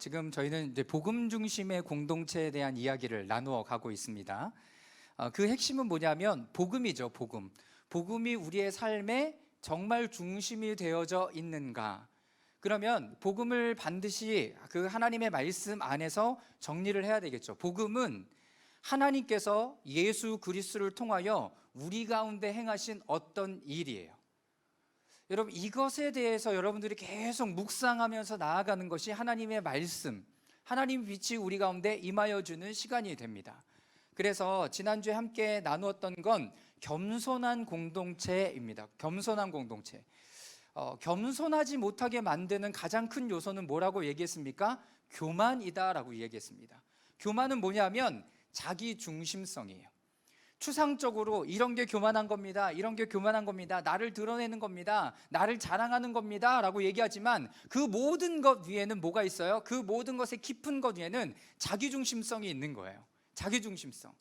지금 저희는 이제 복음 중심의 공동체에 대한 이야기를 나누어 가고 있습니다. 그 핵심은 뭐냐면 복음이죠, 복음. 복음이 우리의 삶에 정말 중심이 되어져 있는가? 그러면 복음을 반드시 그 하나님의 말씀 안에서 정리를 해야 되겠죠. 복음은 하나님께서 예수 그리스도를 통하여 우리 가운데 행하신 어떤 일이에요. 여러분, 이것에 대해서 여러분들이 계속 묵상하면서 나아가는 것이 하나님의 말씀, 하나님 빛이 우리 가운데 임하여 주는 시간이 됩니다. 그래서 지난주에 함께 나누었던 건 겸손한 공동체입니다. 겸손한 공동체. 겸손하지 못하게 만드는 가장 큰 요소는 뭐라고 얘기했습니까? 교만이다라고 얘기했습니다. 교만은 뭐냐면 자기 중심성이에요. 추상적으로 이런 게 교만한 겁니다, 이런 게 교만한 겁니다, 나를 드러내는 겁니다, 나를 자랑하는 겁니다 라고 얘기하지만 그 모든 것 위에는 뭐가 있어요? 그 모든 것의 깊은 것 위에는 자기중심성이 있는 거예요. 자기중심성.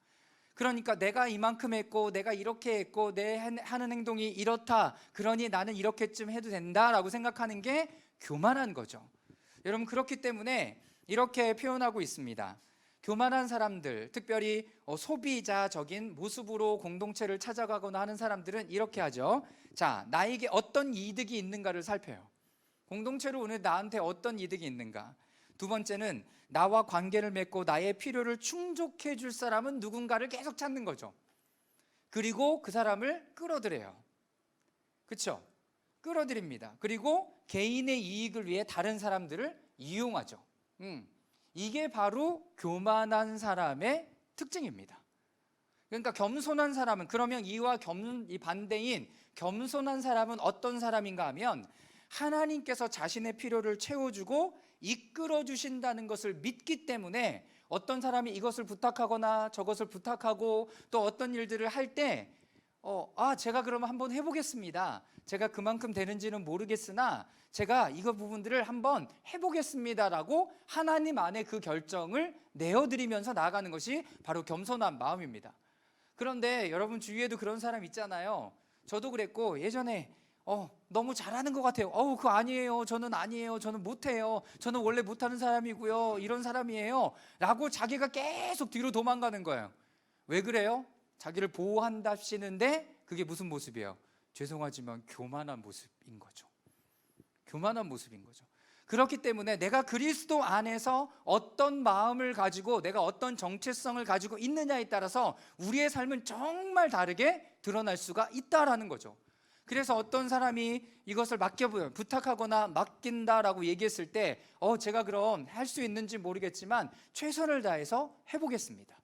그러니까 내가 이만큼 했고 내가 이렇게 했고 내 하는 행동이 이렇다, 그러니 나는 이렇게쯤 해도 된다라고 생각하는 게 교만한 거죠. 여러분, 그렇기 때문에 이렇게 표현하고 있습니다. 교만한 사람들, 특별히 소비자적인 모습으로 공동체를 찾아가거나 하는 사람들은 이렇게 하죠. 자, 나에게 어떤 이득이 있는가를 살펴요. 공동체로 오늘 나한테 어떤 이득이 있는가. 두 번째는 나와 관계를 맺고 나의 필요를 충족해 줄 사람은 누군가를 계속 찾는 거죠. 그리고 그 사람을 끌어들여요. 그렇죠? 끌어들입니다. 그리고 개인의 이익을 위해 다른 사람들을 이용하죠. 이게 바로 교만한 사람의 특징입니다. 그러니까 겸손한 사람은, 그러면 이와 이 반대인 겸손한 사람은 어떤 사람인가 하면 하나님께서 자신의 필요를 채워주고 이끌어 주신다는 것을 믿기 때문에 어떤 사람이 이것을 부탁하거나 저것을 부탁하고 또 어떤 일들을 할 때 제가 그러면 한번 해보겠습니다, 제가 그만큼 되는지는 모르겠으나 제가 이거 부분들을 한번 해보겠습니다라고 하나님 안에 그 결정을 내어드리면서 나아가는 것이 바로 겸손한 마음입니다. 그런데 여러분 주위에도 그런 사람 있잖아요. 저도 그랬고 예전에 너무 잘하는 것 같아요. 그거 아니에요, 저는 아니에요, 저는 못해요, 저는 원래 못하는 사람이고요, 이런 사람이에요 라고 자기가 계속 뒤로 도망가는 거예요. 왜 그래요? 자기를 보호한답시는데 그게 무슨 모습이에요? 죄송하지만 교만한 모습인 거죠. 교만한 모습인 거죠. 그렇기 때문에 내가 그리스도 안에서 어떤 마음을 가지고 내가 어떤 정체성을 가지고 있느냐에 따라서 우리의 삶은 정말 다르게 드러날 수가 있다라는 거죠. 그래서 어떤 사람이 이것을 부탁하거나 맡긴다라고 얘기했을 때 제가 그럼 할 수 있는지 모르겠지만 최선을 다해서 해보겠습니다,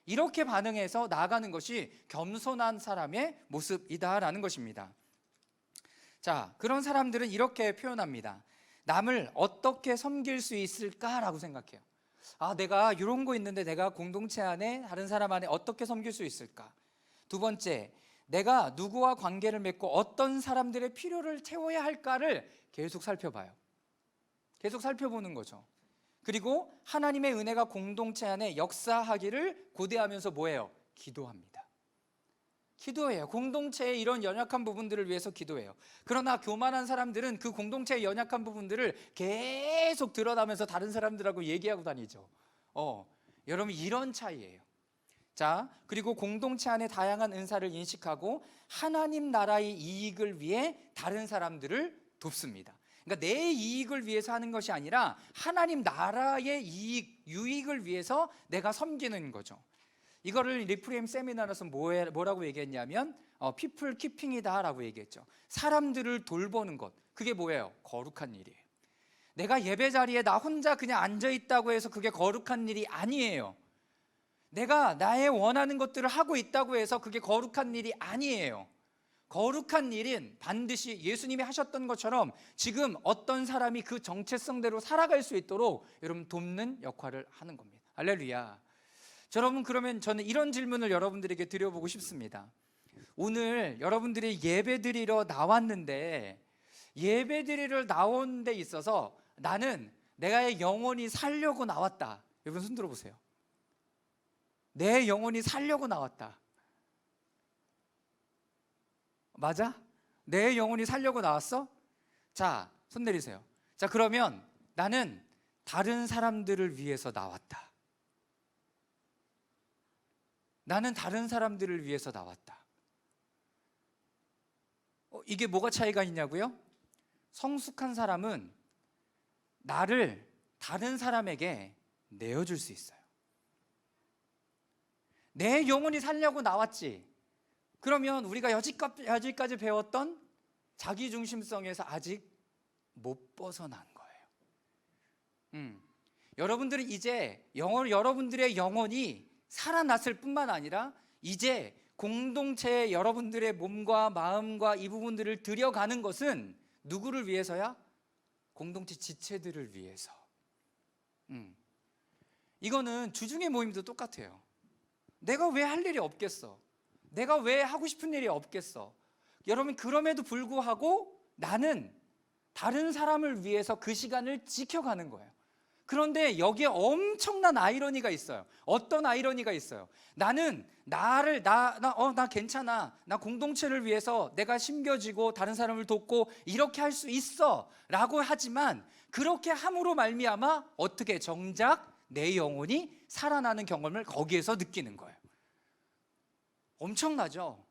이렇게 반응해서 나아가는 것이 겸손한 사람의 모습이다라는 것입니다. 자, 그런 사람들은 이렇게 표현합니다. 남을 어떻게 섬길 수 있을까라고 생각해요. 내가 이런 거 있는데 내가 공동체 안에 다른 사람 안에 어떻게 섬길 수 있을까? 두 번째, 내가 누구와 관계를 맺고 어떤 사람들의 필요를 채워야 할까를 계속 살펴봐요. 계속 살펴보는 거죠. 그리고 하나님의 은혜가 공동체 안에 역사하기를 고대하면서 뭐예요? 기도합니다. 기도해요. 공동체의 이런 연약한 부분들을 위해서 기도해요. 그러나 교만한 사람들은 그 공동체의 연약한 부분들을 계속 드러나면서 다른 사람들하고 얘기하고 다니죠. 여러분, 이런 차이예요. 자, 그리고 공동체 안에 다양한 은사를 인식하고 하나님 나라의 이익을 위해 다른 사람들을 돕습니다. 그러니까 내 이익을 위해서 하는 것이 아니라 하나님 나라의 유익을 위해서 내가 섬기는 거죠. 이거를 리프레임 세미나에서 뭐라고 얘기했냐면 피플 키핑이다 라고 얘기했죠. 사람들을 돌보는 것, 그게 뭐예요? 거룩한 일이에요. 내가 예배 자리에 나 혼자 그냥 앉아있다고 해서 그게 거룩한 일이 아니에요. 내가 나의 원하는 것들을 하고 있다고 해서 그게 거룩한 일이 아니에요. 거룩한 일은 반드시 예수님이 하셨던 것처럼 지금 어떤 사람이 그 정체성대로 살아갈 수 있도록 여러분 돕는 역할을 하는 겁니다. 할렐루야. 여러분, 그러면 저는 이런 질문을 여러분들에게 드려보고 싶습니다. 오늘 여러분들이 예배 드리러 나왔는데 예배 드리러 나온 데 있어서 나는 내가 영혼이 살려고 나왔다. 여러분 손 들어보세요. 내 영혼이 살려고 나왔다. 맞아? 내 영혼이 살려고 나왔어? 자, 손 내리세요. 자, 그러면 나는 다른 사람들을 위해서 나왔다. 나는 다른 사람들을 위해서 나왔다. 이게 뭐가 차이가 있냐고요? 성숙한 사람은 나를 다른 사람에게 내어줄 수 있어요. 내 영혼이 살려고 나왔지. 그러면 우리가 여지까지 배웠던 자기중심성에서 아직 못 벗어난 거예요. 여러분들은 이제 여러분들의 영혼이 살아났을 뿐만 아니라 이제 공동체에 여러분들의 몸과 마음과 이 부분들을 들여가는 것은 누구를 위해서야? 공동체 지체들을 위해서. 이거는 주중의 모임도 똑같아요. 내가 왜 할 일이 없겠어? 내가 왜 하고 싶은 일이 없겠어? 여러분, 그럼에도 불구하고 나는 다른 사람을 위해서 그 시간을 지켜가는 거예요. 그런데 여기에 엄청난 아이러니가 있어요. 어떤 아이러니가 있어요? 나는 나 괜찮아. 나 공동체를 위해서 내가 심겨지고 다른 사람을 돕고 이렇게 할 수 있어 라고 하지만, 그렇게 함으로 말미암아 어떻게 정작 내 영혼이 살아나는 경험을 거기에서 느끼는 거예요. 엄청나죠?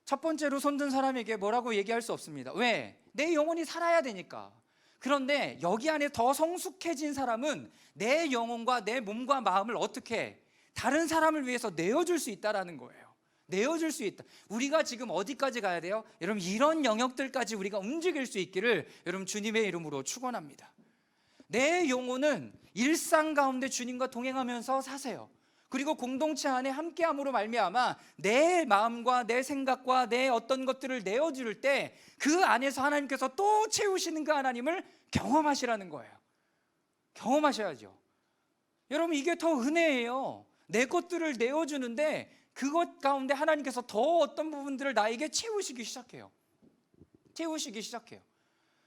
첫 번째로 손든 사람에게 뭐라고 얘기할 수 없습니다. 왜? 내 영혼이 살아야 되니까. 그런데 여기 안에 더 성숙해진 사람은 내 영혼과 내 몸과 마음을 어떻게 다른 사람을 위해서 내어줄 수 있다라는 거예요. 내어줄 수 있다. 우리가 지금 어디까지 가야 돼요? 여러분, 이런 영역들까지 우리가 움직일 수 있기를 여러분 주님의 이름으로 축원합니다. 내 영혼은 일상 가운데 주님과 동행하면서 사세요. 그리고 공동체 안에 함께함으로 말미암아 내 마음과 내 생각과 내 어떤 것들을 내어줄 때 그 안에서 하나님께서 또 채우시는 그 하나님을 경험하시라는 거예요. 경험하셔야죠. 여러분, 이게 더 은혜예요. 내 것들을 내어주는데 그것 가운데 하나님께서 더 어떤 부분들을 나에게 채우시기 시작해요.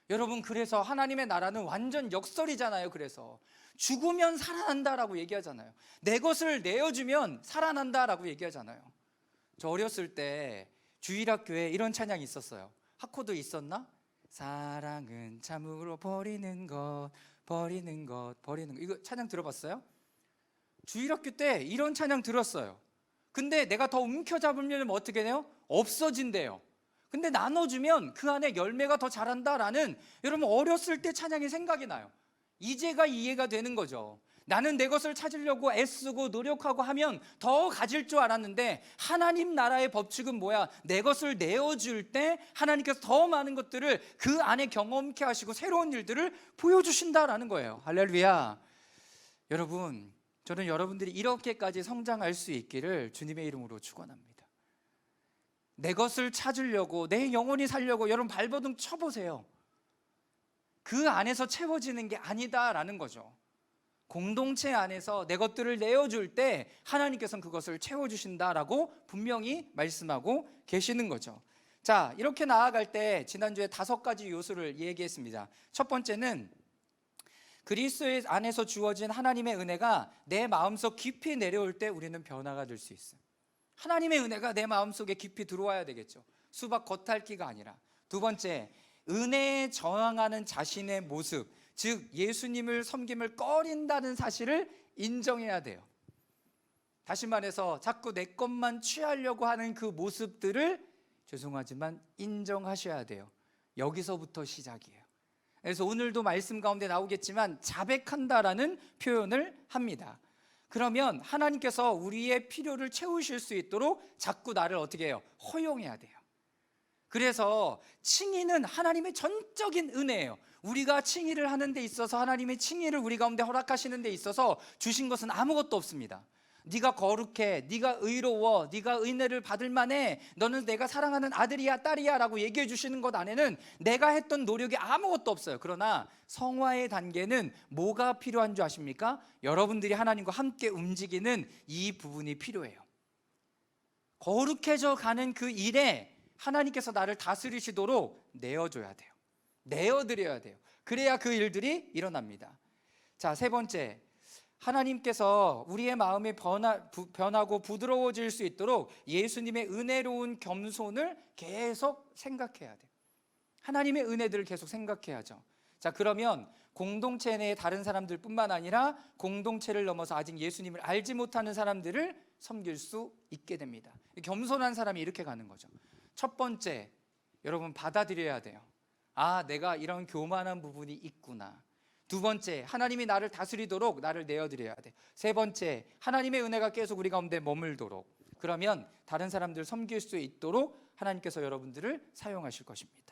여러분, 그래서 하나님의 나라는 완전 역설이잖아요. 그래서 죽으면 살아난다라고 얘기하잖아요. 내 것을 내어주면 살아난다라고 얘기하잖아요. 저 어렸을 때 주일학교에 이런 찬양이 있었어요. 학코도 있었나? 사랑은 참으로 버리는 것. 이거 찬양 들어봤어요? 주일학교 때 이런 찬양 들었어요. 근데 내가 더 움켜잡으면 어떻게 돼요? 없어진대요. 근데 나눠주면 그 안에 열매가 더 자란다라는, 여러분, 어렸을 때 찬양이 생각이 나요. 이제가 이해가 되는 거죠. 나는 내 것을 찾으려고 애쓰고 노력하고 하면 더 가질 줄 알았는데, 하나님 나라의 법칙은 뭐야? 내 것을 내어줄 때 하나님께서 더 많은 것들을 그 안에 경험케 하시고 새로운 일들을 보여주신다라는 거예요. 할렐루야. 여러분, 저는 여러분들이 이렇게까지 성장할 수 있기를 주님의 이름으로 축원합니다. 내 것을 찾으려고, 내 영혼이 살려고 여러분 발버둥 쳐보세요. 그 안에서 채워지는 게 아니다라는 거죠. 공동체 안에서 내 것들을 내어줄 때 하나님께서는 그것을 채워주신다라고 분명히 말씀하고 계시는 거죠. 자, 이렇게 나아갈 때 지난주에 5가지 요소를 얘기했습니다. 첫 번째는 그리스도 안에서 주어진 하나님의 은혜가 내 마음속 깊이 내려올 때 우리는 변화가 될 수 있어요. 하나님의 은혜가 내 마음속에 깊이 들어와야 되겠죠. 수박 겉핥기가 아니라. 두 번째, 은혜에 저항하는 자신의 모습, 즉 예수님을 섬김을 꺼린다는 사실을 인정해야 돼요. 다시 말해서 자꾸 내 것만 취하려고 하는 그 모습들을 죄송하지만 인정하셔야 돼요. 여기서부터 시작이에요. 그래서 오늘도 말씀 가운데 나오겠지만 자백한다라는 표현을 합니다. 그러면 하나님께서 우리의 필요를 채우실 수 있도록 자꾸 나를 어떻게 해요? 허용해야 돼요. 그래서 칭의는 하나님의 전적인 은혜예요. 우리가 칭의를 하는 데 있어서, 하나님의 칭의를 우리 가운데 허락하시는 데 있어서 주신 것은 아무것도 없습니다. 네가 거룩해, 네가 의로워, 네가 은혜를 받을 만해, 너는 내가 사랑하는 아들이야 딸이야 라고 얘기해 주시는 것 안에는 내가 했던 노력이 아무것도 없어요. 그러나 성화의 단계는 뭐가 필요한 줄 아십니까? 여러분들이 하나님과 함께 움직이는 이 부분이 필요해요. 거룩해져 가는 그 일에 하나님께서 나를 다스리시도록 내어줘야 돼요. 내어드려야 돼요. 그래야 그 일들이 일어납니다. 자, 세 번째, 하나님께서 우리의 마음이 변하고 부드러워질 수 있도록 예수님의 은혜로운 겸손을 계속 생각해야 돼요. 하나님의 은혜들을 계속 생각해야죠. 자, 그러면 공동체 내의 다른 사람들뿐만 아니라 공동체를 넘어서 아직 예수님을 알지 못하는 사람들을 섬길 수 있게 됩니다. 겸손한 사람이 이렇게 가는 거죠. 첫 번째, 여러분 받아들여야 돼요. 아, 내가 이런 교만한 부분이 있구나. 두 번째, 하나님이 나를 다스리도록 나를 내어드려야 돼. 세 번째, 하나님의 은혜가 계속 우리 가운데 머물도록. 그러면 다른 사람들 섬길 수 있도록 하나님께서 여러분들을 사용하실 것입니다.